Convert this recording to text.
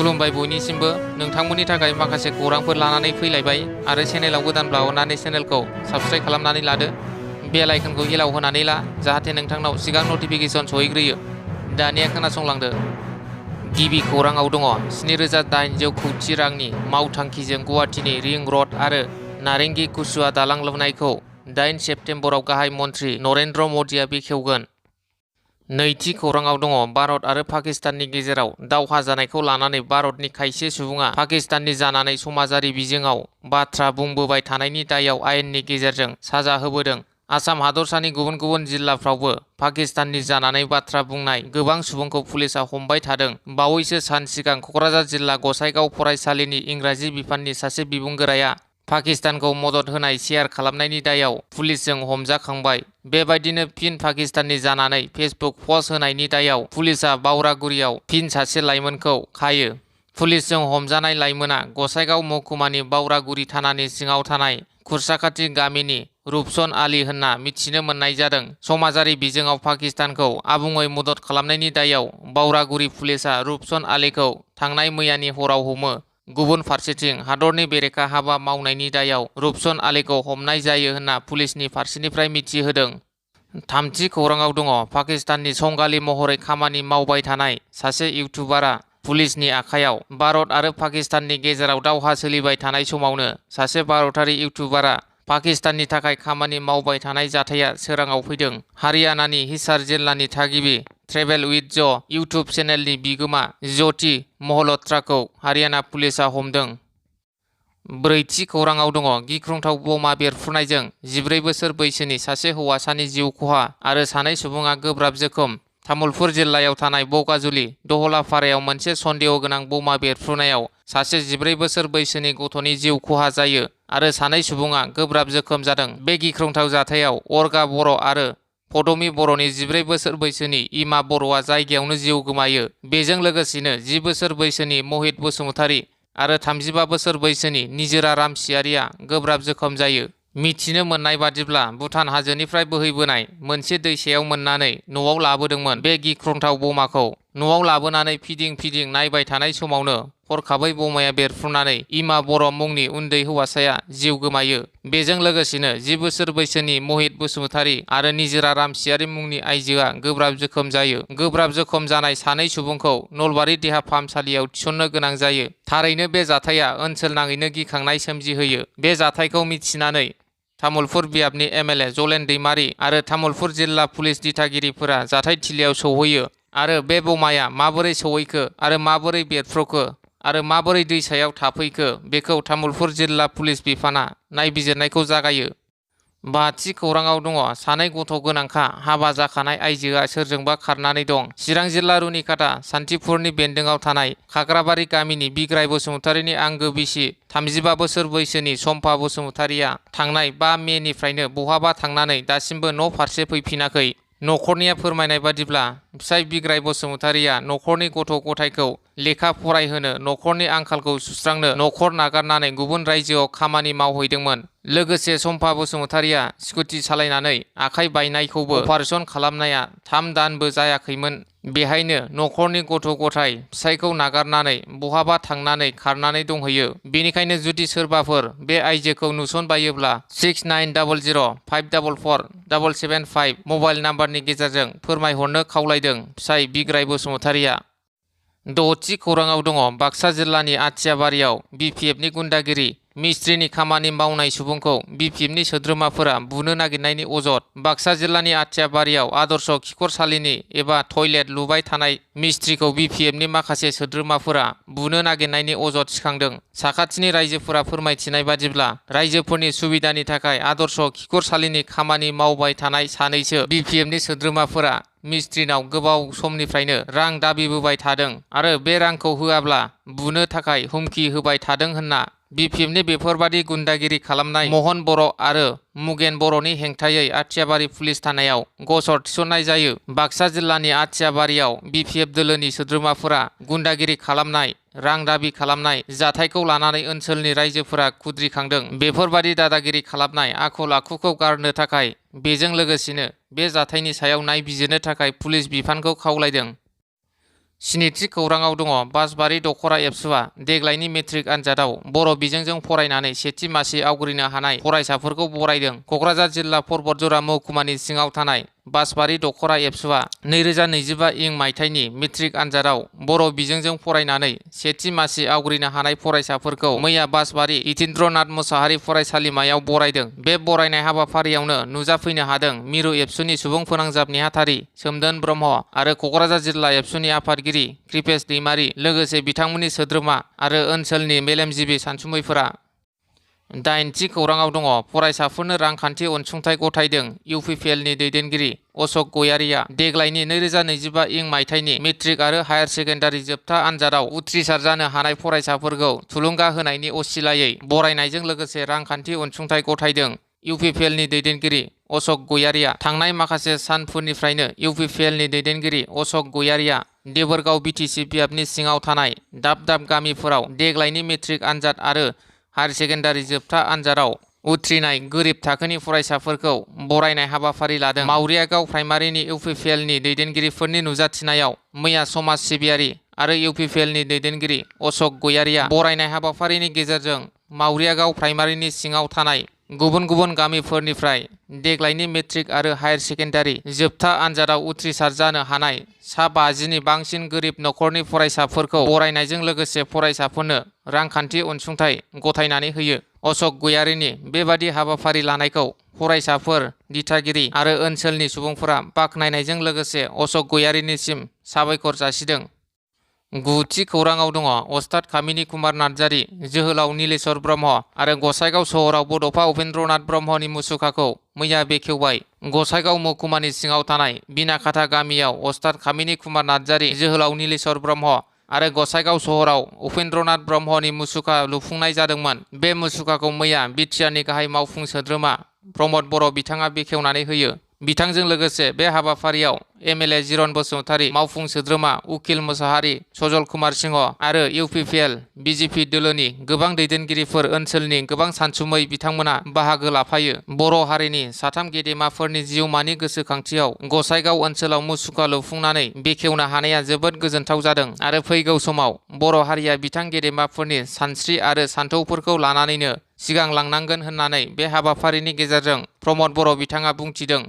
खुलुमबाय बयनिसिमबो नोंथांमोननि थाखाय माखासे खौरांफोर लानानै फैलायबाय आरो चेनेलाव गोदानब्ला अननानै चेनेलखौ साबस्क्राइब खालामनानै लादो। बेल आइकनखौ एलाव होनानै ला जाहाथे नोंथांनाव सिगां नटिफिकेसन सहैग्रोयो। दानिया खोनासंलांदो। गिबि खौराङाव दङ 7,800 कौटि रांनि मावथांखिजों गुवाहाटीनि रिं रड आरो नारेंगी कुसुआ दालां लुनायखौ 8 सेप्तेम्बराव गाहाय मन्थ्रि नरेन्द्र मदिआ बेखेवगोन। नैथि खौराङाव दङ भारत आरो पाकिस्ताननि गेजेराव दावहा जानायखौ लानानै भारतनि खायसे सुबुङा पाकिस्ताननि जानानै समाजारि बिजोङाव बाथ्रा बुंबोबाय थानायनि दायाव आयेननि गेजेरजों साजा होबोदों। आसाम हादरसानि गुबुन गुबुन जिल्लाफ्रावबो पाकिस्ताननि जानानै बाथ्रा बुंनाय गोबां सुबुंखौ पुलिसआ हमबाय थादों। बावैसो सान सिगां क'क्राझार जिल्ला गसाइगाव फरायसालिनि इंराजि बिफाननि सासे बिबुंगोराया पाकिस्तानखौ मदद होनाय शेयार खालामनायनि दायाव पुलिसजों हमजाखांबाय। बेबायदिनो फिन पाकिस्ताननि जानानै फेसबुक पस्ट होनायनि दायाव पुलिसआ बावरागुरियाव फिन सासे लाइमोनखौ खायो। पुलिसजों हमजानाय लाइमोना गसाइगाव महकुमानि बावरागुरि थानानि सिङाव थानाय खुरसाखाथि गामिनि रुपसन आली होनना मिथिनो मोननाय जादों। समाजारि बिजोङाव पाकिस्तानखौ आबुङै मदद खालामनायनि दायाव बावरागुरि पुलिसआ रुपसन आलीखौ थांनाय मैयानि हराव हमो। गुबुन फारसेथिं हादरनि बेरेखा हाबा मावनायनि दायाव रुपसन आलीखौ हमनाय जायो होनना पुलिसनि फारसेनिफ्राय मिथिहोदों। थामथि खौराङाव दङ पाकिस्ताननि संगालि महरै खामानि मावबाय थानाय सासे इउटुबारा पुलिसनि आखायाव। भारत आरो पाकिस्ताननि गेजेराव दावहा सोलिबाय थानाय समावनो सासे भारतारि इउटुबारा पाकिस्ताननि थाखाय खामानि मावबाय थानाय जाथाया सोराङाव फैदों। हारियानानि हिसार जिल्लानि थागिबि ट्रेभेल विथ ज' इउटुब चेनेलनि बिगोमा ज्योति महलत्राखौ हारियाना पुलिसआ हमदों। ब्रैथि खौराङाव दङ गिख्रंथाव बमा बेरफ्रुनायजों 14 बोसोर बैसोनि सासे हौवासानि जिउ खहा आरो सानै सुबुङा गोब्राब जोखोम। तामुलपुर जिल्लायाव थानाय बगाजुलि दहलाफारायाव मोनसे सन्देह गोनां बमा बेरफ्रुनायाव सासे 14 बोसोर बैसोनि गथ'नि जिउ खहा जायो आरो सानै सुबुङा गोब्राब जोखोम जादों। बे गिख्रंथाव जाथायाव अरगा बर' आरो पदमि बर'नि 14 बोसोर बैसोनि इमा बर'आ जायगायावनो जिउ गोमायो। बेजों लोगोसेनो 10 बोसोर बैसोनि महित बसुमतारी आरो 35 बोसोर बैसोनि निजोरा रामसियारिया गोब्राब जोखोम जायो। मिथिनो मोननाय बादिब्ला भुटान हाजोनिफ्राय बोहैबोनाय मोनसे दैसायाव मोननानै न'आव लाबोदोंमोन। बे गिख्रंथाव बमाखौ न'आव लाबोनानै फिदिं फिदिं नायबाय थानाय समावनो हरखाबै बमाया बेरफ्रुनानै इमा बर' मुंनि उन्दै हौवासाया जिउ गोमायो। बेजों लोगोसेनो 10 बोसोर बैसोनि महित बसुमतारी आरो निजोरा रामसियारि मुंनि आइजोआ गोब्राब जोखोम जायो। गोब्राब जोखोम जानाय सानै सुबुंखौ नलबारि देहा फाहामसालियाव थिसननो गोनां जायो। थारैनो बे जाथाया ओनसोल नाङैनो गिखांनाय सोमजिहोयो। बे जाथायखौ मिथिनानै तामुलपुर बियाबनि एमएलए जलेन दैमारी आरो तामुलपुर जिल्ला पुलिस दिथागिरिफोरा जाथायथिलियाव सौहैयो आरो बे बमाया माबोरै सौहैखो आरो माबोरै बेरफ्रुखो आरो माबोरै दैसायाव थाफैखो बेखौ तामुलपुर जिल्ला पुलिस बिफाना नायबिजिरनायखौ जागायो। बाथि खौराङाव दङ सानै गथ' गोनांखा हाबा जाखानाय आइजोआ सोरजोंबा खारनानै दं। चिरां जिल्ला रुनिकाटा सान्थिफुरनि बेन्दोंआव थानाय खाग्राबारि गामिनि बिग्राय बसुमतारीनि आंगो बिसि 35 बोसोर बैसोनि सम्फा बसुमतारीया थांनाय 5 मेनिफ्रायनो बहाबा थांनानै दासिमबो न' फारसे फैफिनाखै। न'खरनिया फोरमायनाय बादिब्ला फिसाय बिग्राय बसुमतारीया न'खरनि गथ' गथायखौ लेखा फरायहोनो न'खरनि आंखालखौ सुस्रांनो न'खर नागारनानै गुबुन रायजोआव खामानि मावहैदोंमोन। लोगोसे सम्फा बसुमतारीया स्कुटि सालायनानै आखाइ बायनायखौबो अपारेसन खालामनाया 3 दानबो जायाखैमोन। बेहायनो न'खरनि गथ' गथाय फिसायखौ नागारनानै बहाबा थांनानै खारनानै दंहैयो। बेनिखायनो जुदि सोरबाफोर बे आइजोखौ नुसनबायोब्ला 6900544775 मबाइल नाम्बारनि गेजेरजों फोरमायहरनो खावलायदों फिसाय बिग्राय बसुमतारीया। द'थि खौराङाव दङ बाक्सा जिल्लानि आथियाबारियाव बिपिएफनि गुन्डागिरि मिस्ट्रिनि खामानि मावनाय सुबुंखौ बिपिएफनि सोद्रोमाफोरा बुनो नागिरनायनि अजद। बाक्सा जिल्लानि आथियाबारियाव आदर्श खिखरसालिनि एबा टयलेट लुबाय थानाय मिस्ट्रिखौ बिपिएफनि माखासे सोद्रोमाफोरा बुनो नागिरनायनि अजद थिखांदों। साखाथिनि रायजोफोरा फोरमायथिनाय बादिब्ला रायजोफोरनि सुबिदानि थाखाय आदर्श खिखरसालिनि खामानि मावबाय थानाय सानैसो बिपिएफनि सोद्रोमाफोरा मिस्ट्रिनाव गोबाव समनिफ्रायनो रां दाबिबोबाय थादों आरो बे रांखौ होआब्ला बुनो थाखाय हुमखि होबाय थादों होनना बिपिएफनि बेफोरबादि गुन्डागिरि खालामनाय महन बर' आरो मुगेन बर'नि हेंथायै आथियाबारि पुलिस थानायाव गसर थिसननाय जायो। बाक्सा जिल्लानि आथियाबारियाव बिपिएफ दोलोनि सोद्रोमाफोरा गुन्डागिरि खालामनाय रां दाबि खालामनाय जाथायखौ लानानै ओनसोलनि रायजोफोरा खुद्रिखांदों। बेफोरबादि दादागिरि खालामनाय आखल आखुखौ गारनो थाखाय बेजों लोगोसेनो बे जाथायनि सायाव नायबिजिरनो थाखाय पुलिस बिफानखौ खावलायदों। स्निथि खौराङाव दङ बासबारि दख'रा एबसुआ देग्लायनि मेट्रिक आनजादाव बर' बिजोंजों फरायनानै सेथि मासि आवग्रिनो हानाय फरायसाफोरखौ बरायदों। क'क्राझार जिल्ला परबतजरा महकुमानि सिङाव थानाय बासबारि दख'रा एबसुआ 2025 इं मायथाइनि मेट्रिक आनजादाव बर' बिजोंजों फरायनानै सेथि मासि आवग्रिनो हानाय फरायसाफोरखौ मैया बासबारि यतीन्द्रनाथ मोसाहारि फरायसालिमायाव बरायदों। बे बरायनाय हाबाफारियावनो नुजाफैनो हादों मिरु एबसुनि सुबुं फोनांजाब नेहाथारि सोमदोन ब्रह्म आरो क'क्राझार जिल्ला एबसुनि आफादगिरि कृपेश दैमारि लोगोसे बिथांमोननि सोद्रोमा आरो ओनसोलनि मेलेमजिबि सानसुमैफोरा। 8थि खौराङाव दङ फरायसाफोरनो रांखान्थि अनसुंथाइ गथायदों इउपिपिएलनि दैदेनगिरि अशक गयारिया देग्लायनि 2025 इं मायथाइनि मेट्रिक आरो हायार सेकेन्डारि जोबथा आनजादाव उथ्रिसार जानो हानाय फरायसाफोरखौ थुलुंगा होनायनि असिलायै बरायनायजों लोगोसे रांखान्थि अनसुंथाइ गथायदों। इउपिपिएलनि दैदेनगिरि अशक गयारिया थांनाय माखासे सानफोरनिफ्रायनो इउपिपिएलनि दैदेनगिरि अशक गयारिया देबोरगाव बिटिसि बियाबनि सिङाव थानाय दाब दाब गामिफोराव देग्लायनि मेट्रिक आनजाद आरो हायार सेकेन्डारि जोबथा आनजादाव उथ्रिनाय गोरिब थाखोनि फरायसाफोरखौ बरायनाय हाबाफारि लादों। मावरियागाव प्राइमारिनि इउपिपिएलनि दैदेनगिरिफोरनि नुजाथिनायाव मैया समाज सिबियारि आरो इउपिपिएलनि दैदेनगिरि अशक गयारिया बरायनाय हाबाफारिनि गेजेरजों मावरियागाव प्राइमारिनि सिङाव थानाय गुबुन गुबुन गामिफोरनिफ्राय देग्लायनि मेट्रिक आरो हायार सेकेन्डारि जोबथा आनजादाव उथ्रिसार जानो हानाय सा 50नि बांसिन गोरिब नखरनि फरायसाफोरखौ बरायनायजों लोगोसे फरायसाफोरनो रांखान्थि अनसुंथाइ गथायनानै होयो। अशक गयारिनि बेबादि हाबाफारि लानायखौ फरायसाफोर, दिथागिरि आरो ओनसोलनि सुबुंफोरा बाख्नायनायजों लोगोसे अशक गयारिनिसिम साबायखर जासिदों। 9थि खौराङाव दङ अस्ताद कामिनी कुमार नार्जारी, जोहोलाव नीलेश्वर ब्रह्म आरो गसाइगाव सहराव बड'फा उपेन्द्रनाथ ब्रह्मनि मुसुखाखौ मैया बेखेवबाय। गसाइगाव महकुमानि सिङाव थानाय बिनाखाथा गामियाव अस्ताद कामिनी कुमार नार्जारी, जोहोलाव नीलेश्वर ब्रह्म आरो गसाइगाव सहराव उपेन्द्रनाथ ब्रह्मनि मुसुखा लुफुंनाय जादोंमोन। बे मुसुखाखौ मैया बिटिआरनि गाहाय मावफुं सोद्रोमा प्रमद बर' बिथाङा बेखेवनानै होयो। बिथांजों लोगोसे बे हाबाफारियाव एमएलए जिरन बसुमतारी, मावफुं सोद्रोमा उकिल मोसाहारि, सजल कुमार सिंह आरो इउपिपिएल बिजेपि दोलोनि गोबां दैदेनगिरिफोर, ओनसोलनि गोबां सानसुमै बिथांमोना बाहागो लाफायो। बर' हारिनि साथाम गेदेमाफोरनि जिउमानि गोसोखांथियाव गसाइगाव ओनसोलाव मुसुखा लुफुंनानै बेखेवनो हानाया जोबोद गोजोनथाव जादों आरो फैगौ समाव बर' हारिया बिथां गेदेमाफोरनि सानस्रि आरो सान्थौफोरखौ लानानैनो सिगांलांनांगोन होननानै बे हाबाफारिनि गेजेरजों प्रमद बर' बिथाङा बुंथिदों।